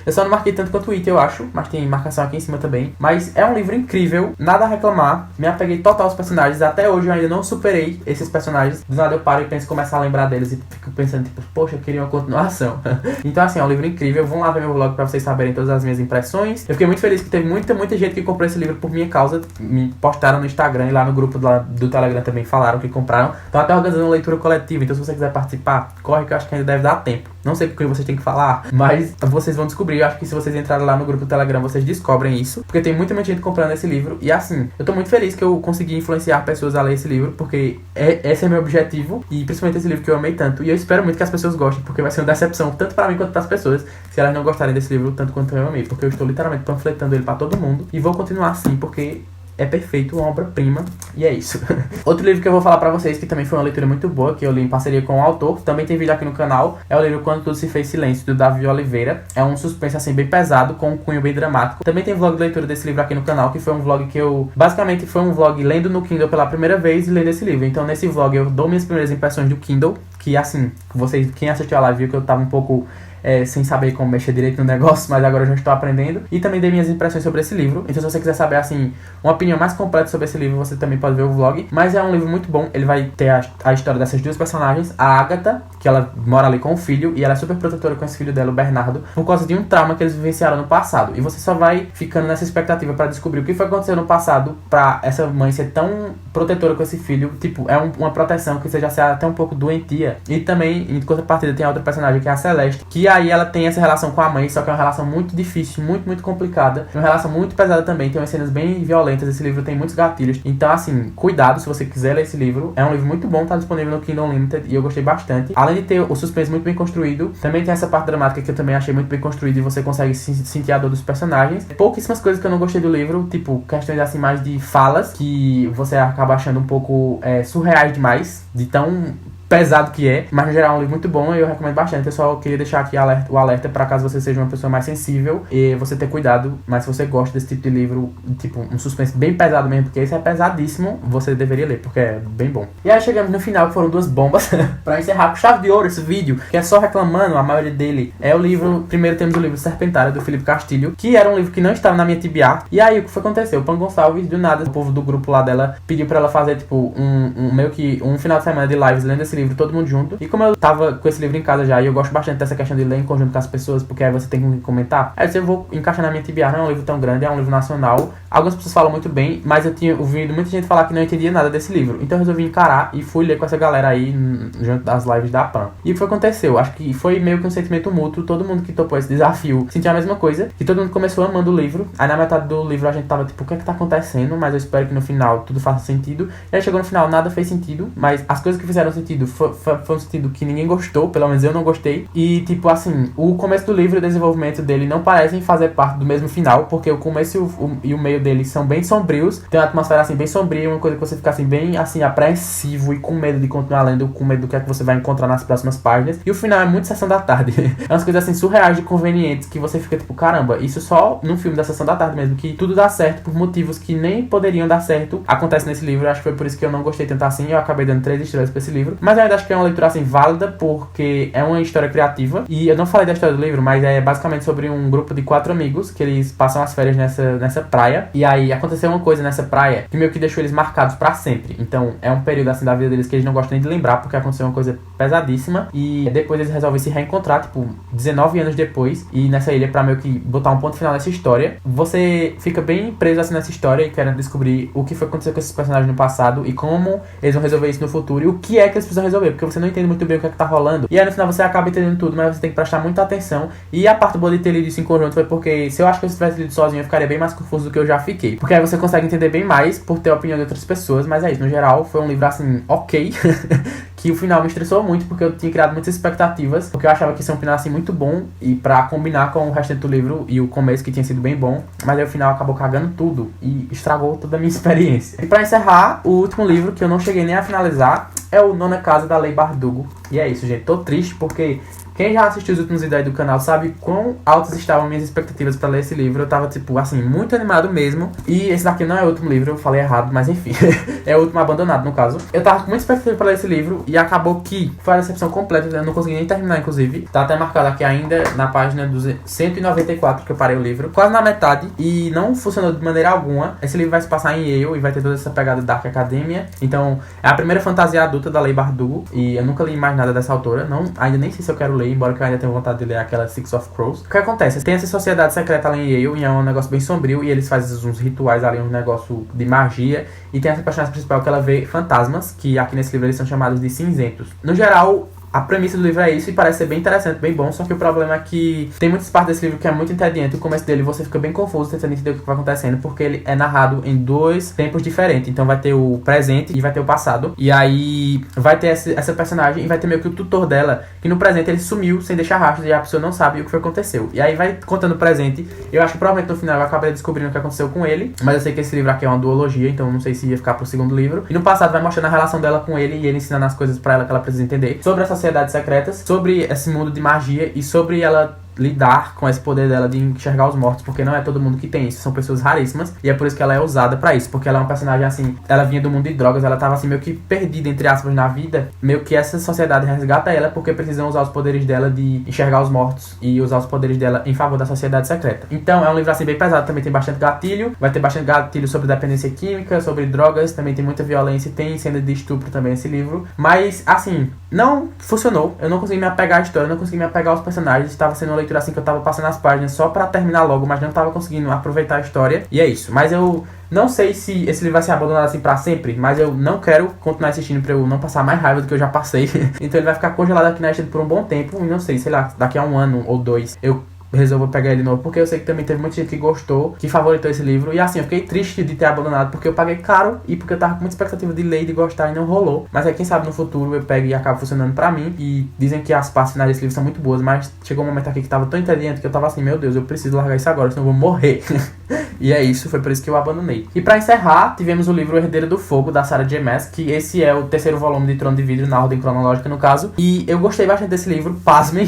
eu só não marquei tanto quanto o It, eu acho, mas tem marcação aqui em cima também. Mas é um livro incrível, nada a reclamar, me apeguei total aos personagens, até hoje eu ainda não superei esses personagens. Do nada eu paro e penso, começar a lembrar deles e fico pensando, tipo, poxa, eu queria uma continuação. Então assim, é um livro incrível, vão lá ver meu vlog pra vocês saberem todas as minhas impressões. Eu fiquei muito feliz que teve muita gente que comprou esse livro por minha causa, me postaram no Instagram e lá no grupo do Telegram também falaram que compraram. Estão até organizando uma leitura coletiva, então se você quiser participar, corre que eu acho que ainda deve dar tempo. Não sei porque vocês têm que falar, mas vocês vão descobrir. Eu acho que se vocês entrarem lá no grupo do Telegram, vocês descobrem isso. Porque tem muita gente comprando esse livro. E assim, eu tô muito feliz que eu consegui influenciar pessoas a ler esse livro, porque esse é meu objetivo. E principalmente esse livro que eu amei tanto. E eu espero muito que as pessoas gostem, porque vai ser uma decepção, tanto pra mim quanto pras pessoas, se elas não gostarem desse livro tanto quanto eu amei. Porque eu estou literalmente panfletando ele pra todo mundo. E vou continuar assim, porque é perfeito, uma obra-prima, e é isso. Outro livro que eu vou falar pra vocês, que também foi uma leitura muito boa, que eu li em parceria com o autor, também tem vídeo aqui no canal, é o livro Quando Tudo Se Fez Silêncio, do Davi Oliveira. É um suspense assim bem pesado, com um cunho bem dramático. Também tem vlog de leitura desse livro aqui no canal, que foi um vlog que eu... Basicamente foi um vlog lendo no Kindle pela primeira vez e lendo esse livro. Então nesse vlog eu dou minhas primeiras impressões do Kindle, que assim, vocês, quem assistiu a live viu que eu tava um pouco... sem saber como mexer direito no negócio, mas agora eu já estou aprendendo. E também dei minhas impressões sobre esse livro. Então se você quiser saber, assim, uma opinião mais completa sobre esse livro, você também pode ver o vlog. Mas é um livro muito bom. Ele vai ter a história dessas duas personagens. A Agatha, que ela mora ali com o filho, e ela é super protetora com esse filho dela, o Bernardo, por causa de um trauma que eles vivenciaram no passado. E você só vai ficando nessa expectativa pra descobrir o que foi acontecer no passado pra essa mãe ser tão protetora com esse filho. Tipo, é uma proteção que você já se até um pouco doentia. E também, em contrapartida, tem a outra personagem, que é a Celeste, que aí ela tem essa relação com a mãe, só que é uma relação muito difícil, muito, muito complicada. Uma relação muito pesada também, tem umas cenas bem violentas. Esse livro tem muitos gatilhos. Então, assim, cuidado se você quiser ler esse livro. É um livro muito bom, tá disponível no Kindle Unlimited e eu gostei bastante. Além de ter o suspense muito bem construído, também tem essa parte dramática que eu também achei muito bem construída e você consegue sentir a dor dos personagens. Pouquíssimas coisas que eu não gostei do livro, tipo, questões assim mais de falas, que você acaba achando um pouco surreais demais, de tão pesado que é, mas no geral é um livro muito bom e eu recomendo bastante. Eu só queria deixar aqui o alerta pra caso você seja uma pessoa mais sensível e você ter cuidado, mas se você gosta desse tipo de livro, tipo um suspense bem pesado mesmo, porque esse é pesadíssimo, você deveria ler, porque é bem bom. E aí chegamos no final, que foram 2 bombas, pra encerrar com chave de ouro esse vídeo, que é só reclamando, a maioria dele é o livro, primeiro temos o livro Serpentário, do Felipe Castilho, que era um livro que não estava na minha TBR, e aí o que foi aconteceu? O Pan Gonçalves, do nada, o povo do grupo lá dela pediu pra ela fazer, tipo, meio que um final de semana de lives lendo esse livro, todo mundo junto, e como eu tava com esse livro em casa já, e eu gosto bastante dessa questão de ler em conjunto com as pessoas, porque aí você tem que comentar, aí eu vou encaixar na minha TBR, não é um livro tão grande, é um livro nacional, algumas pessoas falam muito bem, mas eu tinha ouvido muita gente falar que não entendia nada desse livro, então eu resolvi encarar e fui ler com essa galera aí, junto das lives da Pan. E o que aconteceu? Acho que foi meio que um sentimento mútuo, todo mundo que topou esse desafio sentiu a mesma coisa, e todo mundo começou amando o livro, aí na metade do livro a gente tava tipo, o que é que tá acontecendo? Mas eu espero que no final tudo faça sentido, e aí chegou no final, nada fez sentido, mas as coisas que fizeram sentido foi um sentido que ninguém gostou, pelo menos eu não gostei, e tipo assim, o começo do livro e o desenvolvimento dele não parecem fazer parte do mesmo final, porque o começo e o meio dele são bem sombrios, tem uma atmosfera assim bem sombria, uma coisa que você fica assim bem assim apreensivo e com medo de continuar lendo, com medo do que é que você vai encontrar nas próximas páginas, e o final é muito Sessão da Tarde, é umas coisas assim surreais de convenientes que você fica tipo, caramba, isso só num filme da Sessão da Tarde mesmo, que tudo dá certo por motivos que nem poderiam dar certo, acontece nesse livro. Acho que foi por isso que eu não gostei tanto assim, eu acabei dando 3 estrelas pra esse livro, mas eu ainda acho que é uma leitura assim válida, porque é uma história criativa, e eu não falei da história do livro, mas é basicamente sobre um grupo de 4 amigos, que eles passam as férias nessa praia, e aí aconteceu uma coisa nessa praia, que meio que deixou eles marcados pra sempre, então é um período assim da vida deles que eles não gostam nem de lembrar, porque aconteceu uma coisa pesadíssima, e depois eles resolvem se reencontrar, tipo, 19 anos depois, e nessa ilha pra meio que botar um ponto final nessa história. Você fica bem preso assim nessa história e querendo descobrir o que foi acontecer com esses personagens no passado e como eles vão resolver isso no futuro e o que é que eles precisam resolver, porque você não entende muito bem o que é que tá rolando, e aí no final você acaba entendendo tudo, mas você tem que prestar muita atenção, e a parte boa de ter lido isso em conjunto foi porque se eu acho que eu tivesse lido sozinho eu ficaria bem mais confuso do que eu já fiquei, porque aí você consegue entender bem mais por ter a opinião de outras pessoas, mas é isso, no geral foi um livro assim, ok, que o final me estressou muito, porque eu tinha criado muitas expectativas, porque eu achava que ia ser um final assim muito bom, e pra combinar com o restante do livro, e o começo que tinha sido bem bom, mas aí o final acabou cagando tudo, e estragou toda a minha experiência. E pra encerrar, o último livro, que eu não cheguei nem a finalizar, é o Nona Casa, da Leigh Bardugo, e é isso, gente, tô triste, porque quem já assistiu os últimos vídeos aí do canal sabe quão altas estavam minhas expectativas pra ler esse livro. Eu tava, tipo, assim, muito animado mesmo. E esse daqui não é o último livro, eu falei errado, mas enfim. É o último abandonado, no caso. Eu tava com muita expectativa pra ler esse livro e acabou que foi a decepção completa. Eu não consegui nem terminar, inclusive. Tá até marcado aqui ainda na página 194 que eu parei o livro. Quase na metade. E não funcionou de maneira alguma. Esse livro vai se passar em Yale e vai ter toda essa pegada Dark Academia. Então, é a primeira fantasia adulta da Leigh Bardugo. E eu nunca li mais nada dessa autora. Não, ainda nem sei se eu quero ler, embora que eu ainda tenha vontade de ler aquela Six of Crows. O que acontece? Tem essa sociedade secreta lá em Yale, e é um negócio bem sombrio, e eles fazem uns rituais ali, um negócio de magia, e tem essa personagem principal que ela vê fantasmas, que aqui nesse livro eles são chamados de cinzentos. No geral, a premissa do livro é isso e parece ser bem interessante, bem bom, só que o problema é que tem muitas partes desse livro que é muito entediante. O começo dele você fica bem confuso tentando entender o que vai acontecendo, porque ele é narrado em 2 tempos diferentes. Então vai ter o presente e vai ter o passado, e aí vai ter essa personagem e vai ter meio que o tutor dela, que no presente ele sumiu sem deixar rastros e a pessoa não sabe o que foi que aconteceu. E aí vai contando o presente. Eu acho que provavelmente no final eu acabei descobrindo o que aconteceu com ele, mas eu sei que esse livro aqui é uma duologia, então não sei se ia ficar pro segundo livro. E no passado vai mostrando a relação dela com ele, e ele ensinando as coisas pra ela que ela precisa entender sobre essa sociedades secretas, sobre esse mundo de magia e sobre ela lidar com esse poder dela de enxergar os mortos, porque não é todo mundo que tem isso, são pessoas raríssimas, e é por isso que ela é usada pra isso, porque ela é uma personagem assim, ela vinha do mundo de drogas, ela tava assim meio que perdida, entre aspas, na vida, meio que essa sociedade resgata ela, porque precisam usar os poderes dela de enxergar os mortos, e usar os poderes dela em favor da sociedade secreta. Então é um livro assim bem pesado, também tem bastante gatilho, vai ter bastante gatilho sobre dependência química, sobre drogas, também tem muita violência, tem cena de estupro também esse livro, mas assim, não funcionou, eu não consegui me apegar à história, eu não consegui me apegar aos personagens, estava sendo uma leitura assim que eu tava passando as páginas só pra terminar logo, mas não tava conseguindo aproveitar a história, e é isso. Mas eu não sei se esse livro vai ser abandonado assim pra sempre, mas eu não quero continuar assistindo pra eu não passar mais raiva do que eu já passei. Então ele vai ficar congelado aqui na estante por um bom tempo, e não sei, sei lá, daqui a 1 ano ou 2 eu resolva pegar ele de novo, porque eu sei que também teve muita gente que gostou, que favoritou esse livro. E assim, eu fiquei triste de ter abandonado, porque eu paguei caro e porque eu tava com muita expectativa de ler e de gostar e não rolou. Mas aí, quem sabe no futuro eu pego e acaba funcionando pra mim. E dizem que as partes finais desse livro são muito boas, mas chegou um momento aqui que tava tão entediante que eu tava assim, meu Deus, eu preciso largar isso agora, senão eu vou morrer. E é isso, foi por isso que eu abandonei. E pra encerrar, tivemos o livro O Herdeiro do Fogo, da Sarah J. Maas, que esse é o terceiro volume de Trono de Vidro, na ordem cronológica no caso. E eu gostei bastante desse livro, pasmem.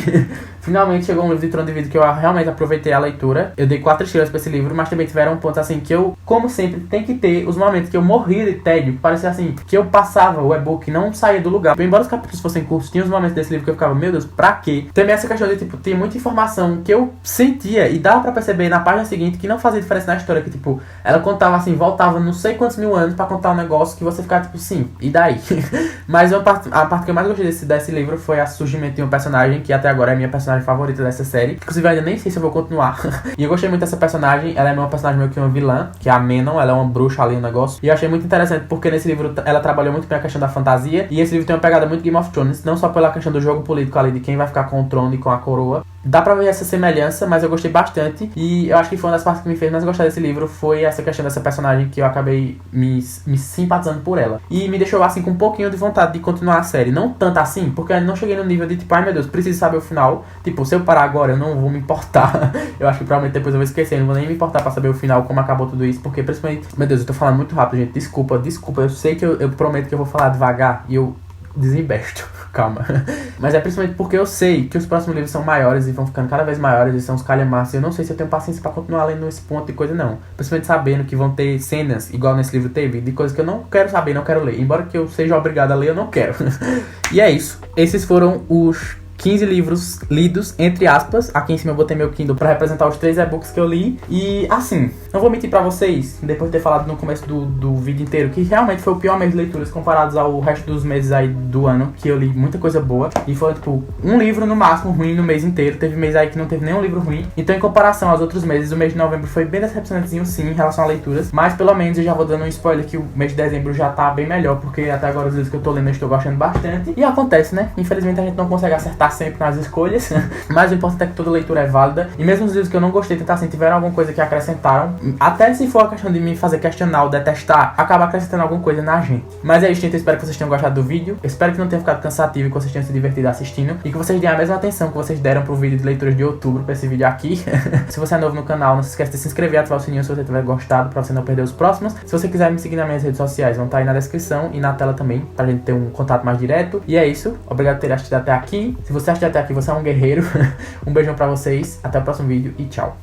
Finalmente chegou um livro de Trono de Vidro que eu realmente aproveitei a leitura. Eu dei 4 estrelas pra esse livro, mas também tiveram pontos assim que eu, como sempre, tem que ter os momentos que eu morri de tédio. Parecia assim, que eu passava o e-book e não saía do lugar. Embora os capítulos fossem curtos, tinha os momentos desse livro que eu ficava, meu Deus, pra quê? Também essa questão de, tipo, tem muita informação que eu sentia e dava pra perceber na página seguinte que não fazia diferença na história, que, tipo, ela contava assim, voltava não sei quantos mil anos pra contar um negócio que você ficava, tipo, sim, e daí? Mas a parte que eu mais gostei desse livro foi o surgimento de um personagem que até agora é a minha personagem favorita dessa série. Inclusive, eu ainda nem sei se eu vou continuar. E eu gostei muito dessa personagem. Ela é uma personagem meio que uma vilã, que é a Menon. Ela é uma bruxa ali no negócio. E eu achei muito interessante porque nesse livro ela trabalhou muito bem a questão da fantasia. E esse livro tem uma pegada muito Game of Thrones, não só pela questão do jogo político ali, de quem vai ficar com o trono e com a coroa. Dá pra ver essa semelhança, mas eu gostei bastante. E eu acho que foi uma das partes que me fez mais gostar desse livro, foi essa questão dessa personagem, que eu acabei me simpatizando por ela. E me deixou assim com um pouquinho de vontade de continuar a série. Não tanto assim, porque eu não cheguei no nível de tipo, ai meu Deus, preciso saber o final. Tipo, se eu parar agora eu não vou me importar. Eu acho que provavelmente depois eu vou esquecer, eu não vou nem me importar pra saber o final, como acabou tudo isso. Porque principalmente, meu Deus, eu tô falando muito rápido, gente, desculpa. Eu sei que eu prometo que eu vou falar devagar e eu desembesto. Calma. Mas é principalmente porque eu sei que os próximos livros são maiores e vão ficando cada vez maiores e são os calhamaços. Eu não sei se eu tenho paciência pra continuar lendo esse ponto de coisa, não. Principalmente sabendo que vão ter cenas, igual nesse livro teve, de coisas que eu não quero saber, não quero ler. Embora que eu seja obrigado a ler, eu não quero. E é isso. Esses foram os 15 livros lidos, entre aspas. Aqui em cima eu botei meu Kindle pra representar os 3 e-books que eu li. E assim, não vou mentir pra vocês, depois de ter falado no começo do vídeo inteiro, que realmente foi o pior mês de leituras comparados ao resto dos meses aí do ano, que eu li muita coisa boa. E foi tipo, um livro no máximo ruim no mês inteiro. Teve mês aí que não teve nenhum livro ruim. Então, em comparação aos outros meses, o mês de novembro foi bem decepcionantezinho sim, em relação a leituras. Mas pelo menos eu já vou dando um spoiler que o mês de dezembro já tá bem melhor, porque até agora os livros que eu tô lendo eu estou gostando bastante. E acontece, né? Infelizmente a gente não consegue acertar sempre nas escolhas, mas o importante é que toda leitura é válida. E mesmo os livros que eu não gostei, tentar assim, tiveram alguma coisa que acrescentaram, até se for a questão de me fazer questionar ou detestar, acaba acrescentando alguma coisa na gente. Mas é isso, gente, eu espero que vocês tenham gostado do vídeo, eu espero que não tenha ficado cansativo e que vocês tenham se divertido assistindo, e que vocês deem a mesma atenção que vocês deram pro vídeo de leituras de outubro, pra esse vídeo aqui. Se você é novo no canal, não se esqueça de se inscrever e ativar o sininho se você tiver gostado, pra você não perder os próximos. Se você quiser me seguir nas minhas redes sociais, vão estar aí na descrição e na tela também, pra gente ter um contato mais direto. E é isso, obrigado por ter assistido até aqui. Se você assistiu até aqui, você é um guerreiro. Um beijão pra vocês, até o próximo vídeo e tchau.